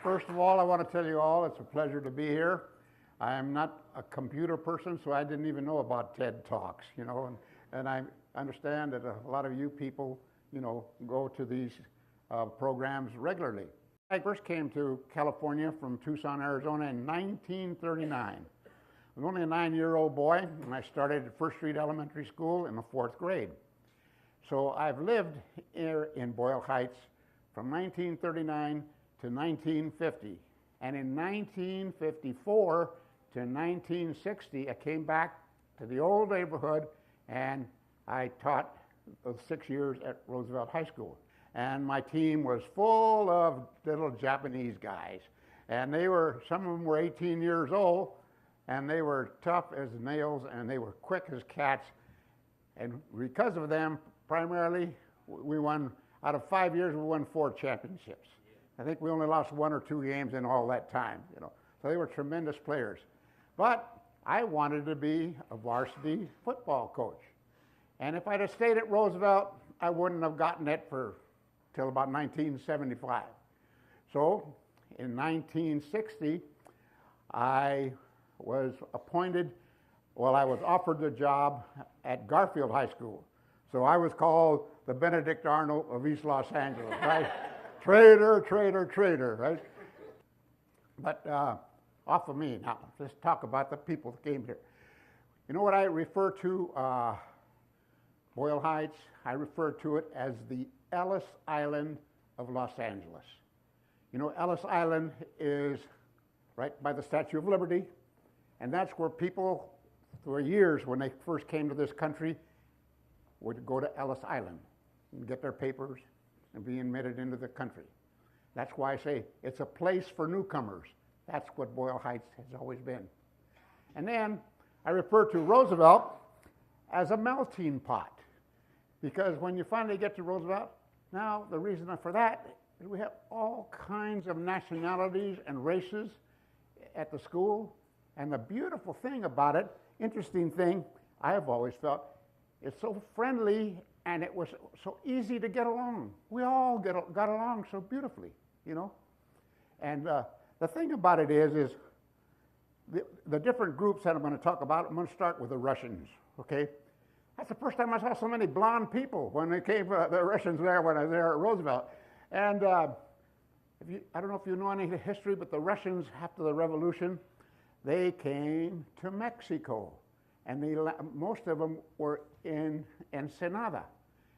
First of all, I want to tell you all it's a pleasure to be here. I am not a computer person, so I didn't even know about TEDTalks, and I understand that a lot of you people, go to these programs regularly. I first came to California from Tucson, Arizona in 1939. I was only a 9-year-old boy, and I started at First Street Elementary School in the 4th grade. So I've lived here in Boyle Heights from 1939 to 1950. And in 1954 to 1960, I came back to the old neighborhood and I taught 6 years at Roosevelt High School. And my team was full of little Japanese guys. And some of them were 18 years old, and they were tough as nails, and they were quick as cats. And because of them, primarily, we won, out of 5 years, we won 4 championships. I think we only lost 1 or 2 games in all that time, So they were tremendous players. But I wanted to be a varsity football coach. And if I'd have stayed at Roosevelt, I wouldn't have gotten it till about 1975. So in 1960, I was offered the job at Garfield High School. So I was called the Benedict Arnold of East Los Angeles, right? Traitor, traitor, traitor, right? But off of me now. Let's talk about the people that came here. You know what I refer to Boyle Heights? I refer to it as the Ellis Island of Los Angeles. Ellis Island is right by the Statue of Liberty, and that's where people, for years when they first came to this country, would go to Ellis Island and get their papers and be admitted into the country. That's why I say it's a place for newcomers. That's what Boyle Heights has always been. And then I refer to Roosevelt as a melting pot, because when you finally get to Roosevelt, now the reason for that is we have all kinds of nationalities and races at the school. And the beautiful thing about it, interesting thing, I have always felt, it's so friendly and it was so easy to get along. We all got along so beautifully, And the thing about it is the different groups that I'm going to talk about, I'm going to start with the Russians, okay? That's the first time I saw so many blonde people when they came, the Russians there when I was there at Roosevelt. And I don't know if you know any of the history, but the Russians, after the revolution, they came to Mexico. And most of them were in Ensenada.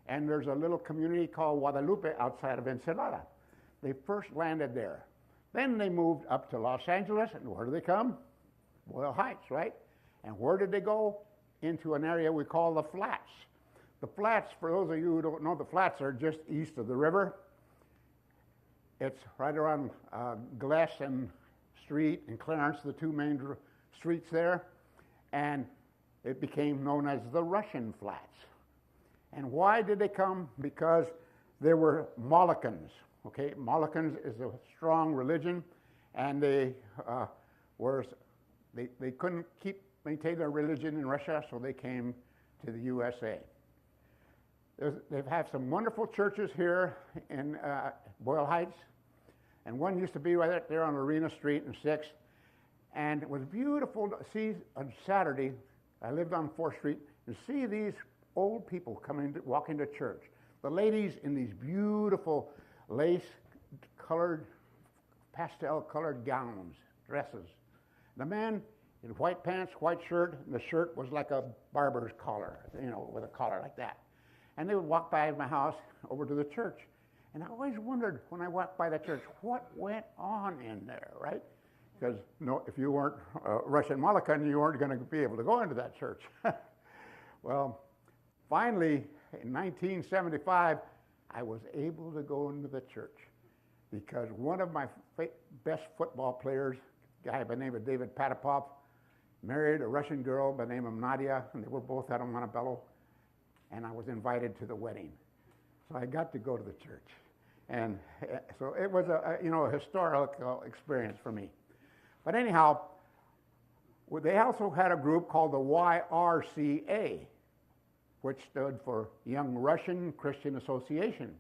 And there's a little community called Guadalupe outside of Ensenada. They first landed there. Then they moved up to Los Angeles, and where did they come? Boyle Heights, right? And where did they go? Into an area we call the Flats. The Flats, for those of you who don't know, the Flats are just east of the river. It's right around Glesson Street and Clarence, the 2 main streets there. And it became known as the Russian Flats. And why did they come? Because there were Moloccans. Okay, Moloccans is a strong religion, and they couldn't maintain their religion in Russia, so they came to the USA. They've had some wonderful churches here in Boyle Heights, and one used to be right there on Arena Street in 6th, and it was beautiful to see on Saturday. I lived on 4th Street, and see these old people walking to church. The ladies in these beautiful lace-colored, pastel-colored gowns, dresses. The men in white pants, white shirt, and the shirt was like a barber's collar, with a collar like that. And they would walk by my house over to the church. And I always wondered when I walked by the church, what went on in there, right? Because if you weren't Russian Molokhan, you weren't going to be able to go into that church. Well, finally, in 1975, I was able to go into the church because one of my best football players, a guy by the name of David Patapov, married a Russian girl by the name of Nadia, and they were both out of Montebello, and I was invited to the wedding. So I got to go to the church. And so it was a historical experience for me. But anyhow, they also had a group called the YRCA, which stood for Young Russian Christian Association,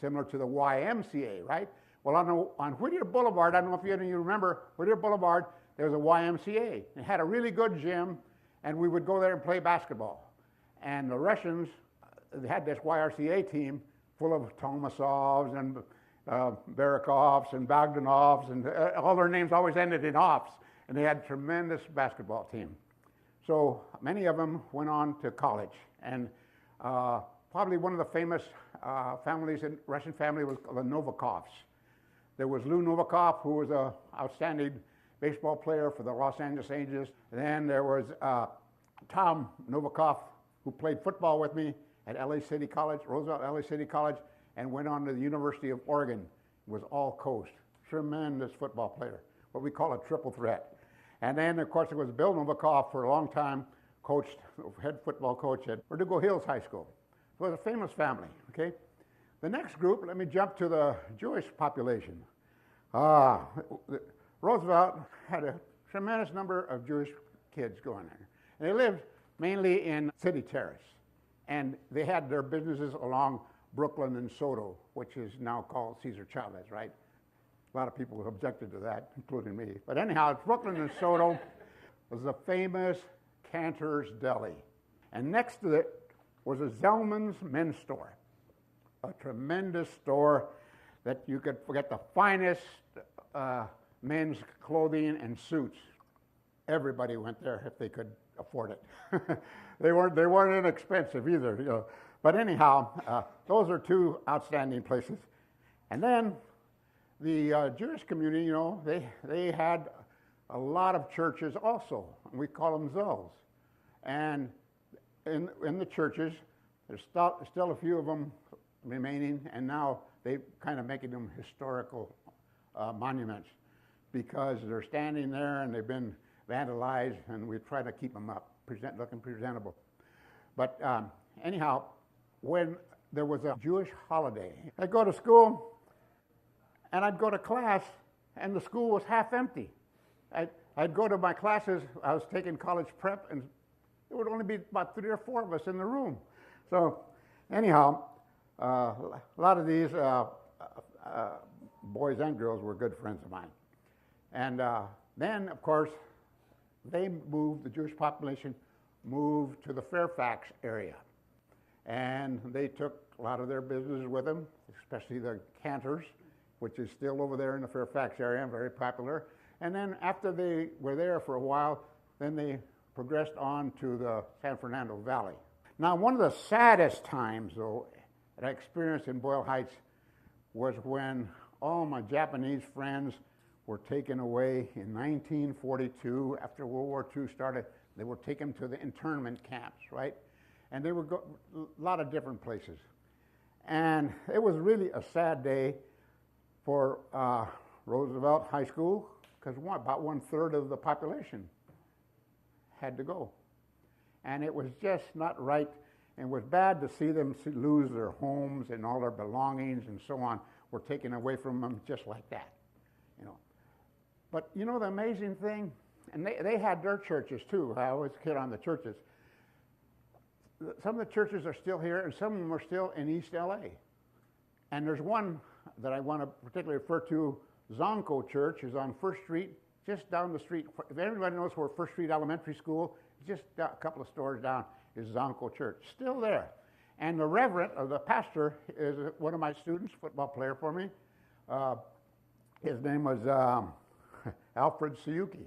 similar to the YMCA, right? Well, on Whittier Boulevard, I don't know if any of you remember, Whittier Boulevard, there was a YMCA. It had a really good gym, and we would go there and play basketball. And the Russians, they had this YRCA team full of Tomasovs and Barakovs and Bogdanovs, and all their names always ended in offs, and they had a tremendous basketball team. So many of them went on to college, and probably one of the famous families in Russian family was the Novikovs. There was Lou Novikov, who was an outstanding baseball player for the Los Angeles Angels. Then there was Tom Novikov, who played football with me at LA City College, Roosevelt LA City College, and went on to the University of Oregon. Was all coast. Tremendous football player, what we call a triple threat. And then, of course, it was Bill Novikov for a long time, coached, head football coach at Verdugo Hills High School. So it was a famous family, okay? The next group, let me jump to the Jewish population. Roosevelt had a tremendous number of Jewish kids going there. And they lived mainly in City Terrace. And they had their businesses along Brooklyn and Soto, which is now called Cesar Chavez, right? A lot of people have objected to that, including me. But anyhow, Brooklyn and Soto was the famous Cantor's Deli. And next to it was a Zellman's men's store, a tremendous store that you could get the finest men's clothing and suits. Everybody went there if they could afford it. They weren't inexpensive either, you know. But anyhow, those are two outstanding places. And then the Jewish community, you know, they had a lot of churches also. We call them Zels. And in the churches, there's still a few of them remaining, and now they're kind of making them historical monuments because they're standing there and they've been vandalized, and we try to keep them up, looking presentable. But anyhow, when there was a Jewish holiday, I'd go to school and I'd go to class, and the school was half empty. I'd go to my classes. I was taking college prep, and there would only be about 3 or 4 of us in the room. So anyhow, a lot of these boys and girls were good friends of mine. And then, of course, the Jewish population moved to the Fairfax area. And they took a lot of their business with them, especially the Cantors, which is still over there in the Fairfax area, very popular. And then after they were there for a while, then they progressed on to the San Fernando Valley. Now, one of the saddest times, though, that I experienced in Boyle Heights was when all my Japanese friends were taken away in 1942 after World War II started. They were taken to the internment camps, right? And they were a lot of different places. And it was really a sad day for Roosevelt High School, because about 1/3 of the population had to go. And it was just not right, and it was bad to see them lose their homes and all their belongings and so on were taken away from them just like that, you know. But you know the amazing thing, and they had their churches too. I always kid on the churches. Some of the churches are still here, and some of them are still in East LA. And there's one that I want to particularly refer to, Zonko Church, is on First Street, just down the street. If everybody knows where First Street Elementary School, just a couple of stores down is Zonko Church, still there. And the reverend, or the pastor, is one of my students, football player for me. His name was Alfred Suyuki.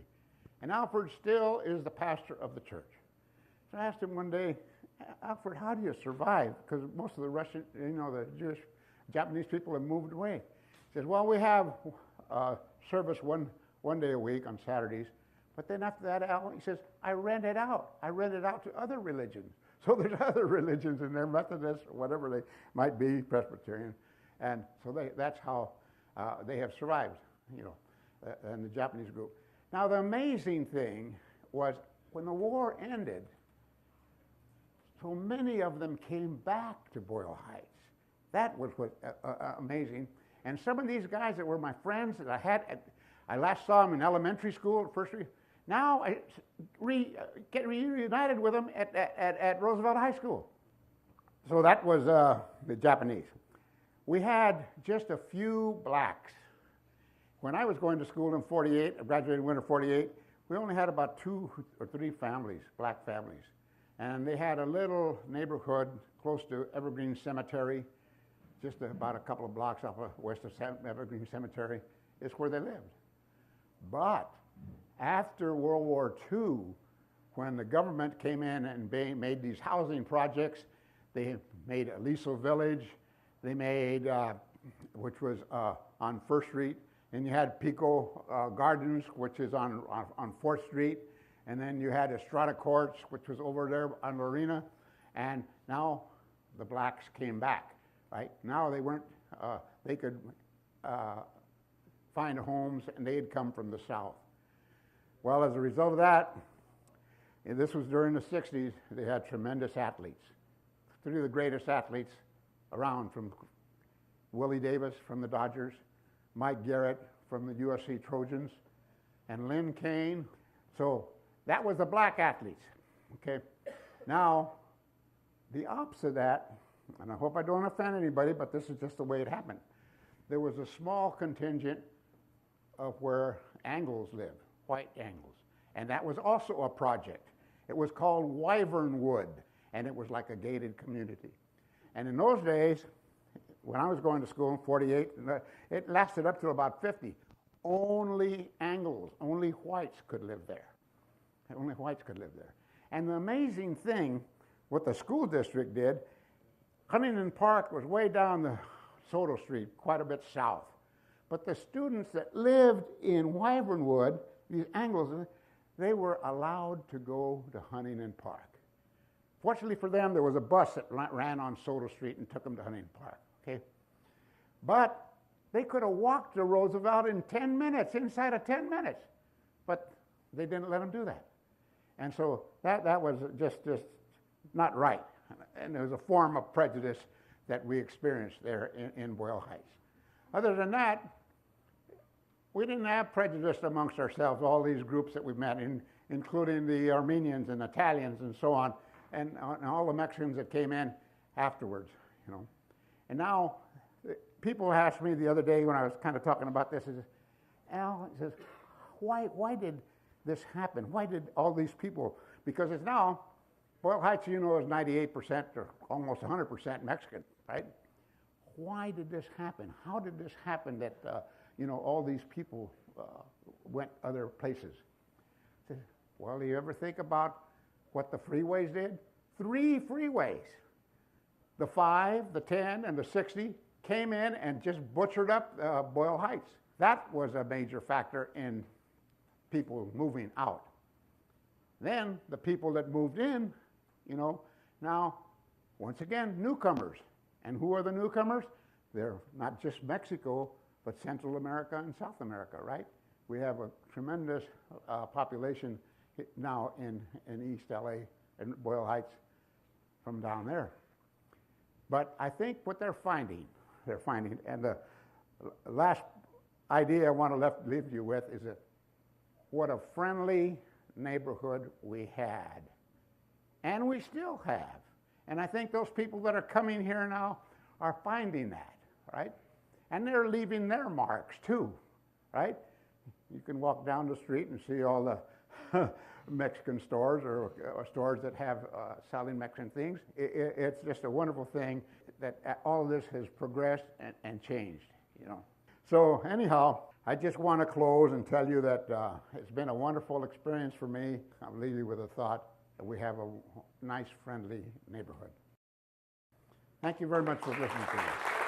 And Alfred still is the pastor of the church. So I asked him one day, Alfred, how do you survive? Because most of the Russian, the Jewish, Japanese people have moved away. He says, well, we have service one day a week on Saturdays. But then after that, Al, he says, I rent it out. I rent it out to other religions. So there's other religions in there, Methodists, or whatever they might be, Presbyterian. And so that's how they have survived, in the Japanese group. Now, the amazing thing was when the war ended, so many of them came back to Boyle Heights. That was amazing. And some of these guys that were my friends that I last saw them in elementary school, now I get reunited with them at Roosevelt High School. So that was the Japanese. We had just a few blacks When I was going to school in 48, I graduated in winter 48, we only had about 2 or 3 families, black families. And they had a little neighborhood close to Evergreen Cemetery, just about a couple of blocks off of west of Evergreen Cemetery, is where they lived. But after World War II, when the government came in and made these housing projects, they made Aliso Village, they made, which was on First Street, and you had Pico Gardens, which is on 4th Street, and then you had Estrada Courts, which was over there on Lorena, and now the blacks came back, right? Now they weren't, they could find homes, and they had come from the south. Well, as a result of that, and this was during the 60s, they had tremendous athletes. 3 of the greatest athletes around, from Willie Davis from the Dodgers, Mike Garrett from the USC Trojans, and Lynn Kane. So that was the black athletes, okay? Now, the opposite of that, and I hope I don't offend anybody, but this is just the way it happened. There was a small contingent of where Anglos lived, white Anglos, and that was also a project. It was called Wyvernwood, and it was like a gated community. And in those days, when I was going to school in 48, it lasted up to about 50. Only Anglos, only whites could live there. Only whites could live there. And the amazing thing, what the school district did, Huntington Park was way down the Soto Street, quite a bit south. But the students that lived in Wyvernwood, these Anglos, they were allowed to go to Huntington Park. Fortunately for them, there was a bus that ran on Soto Street and took them to Huntington Park, okay? But they could have walked to Roosevelt in 10 minutes, inside of 10 minutes. But they didn't let them do that. And so that was just not right. And there was a form of prejudice that we experienced there in Boyle Heights. Other than that, we didn't have prejudice amongst ourselves, all these groups that we met, including the Armenians and Italians and so on, and all the Mexicans that came in afterwards, you know. And now, people asked me the other day when I was kind of talking about this, is, Al, he says, why did this happen? Why did all these people, because it's now, Boyle Heights, you know, is 98% or almost 100% Mexican, right? Why did this happen? How did this happen that, you know, all these people went other places? I said, well, do you ever think about what the freeways did? 3 freeways. The 5, the 10, and the 60 came in and just butchered up Boyle Heights. That was a major factor in people moving out. Then the people that moved in, you know, now, once again, newcomers. And who are the newcomers? They're not just Mexico, but Central America and South America, right? We have a tremendous population now in East LA and Boyle Heights from down there. But I think what they're finding, and the last idea I want to leave you with is that what a friendly neighborhood we had, and we still have. And I think those people that are coming here now are finding that, right? And they're leaving their marks too, right? You can walk down the street and see all the Mexican stores or stores that have selling Mexican things. It's just a wonderful thing that all of this has progressed and changed, you know. So anyhow, I just want to close and tell you that it's been a wonderful experience for me. I'll leave you with a thought that we have a nice, friendly neighborhood. Thank you very much for listening to me.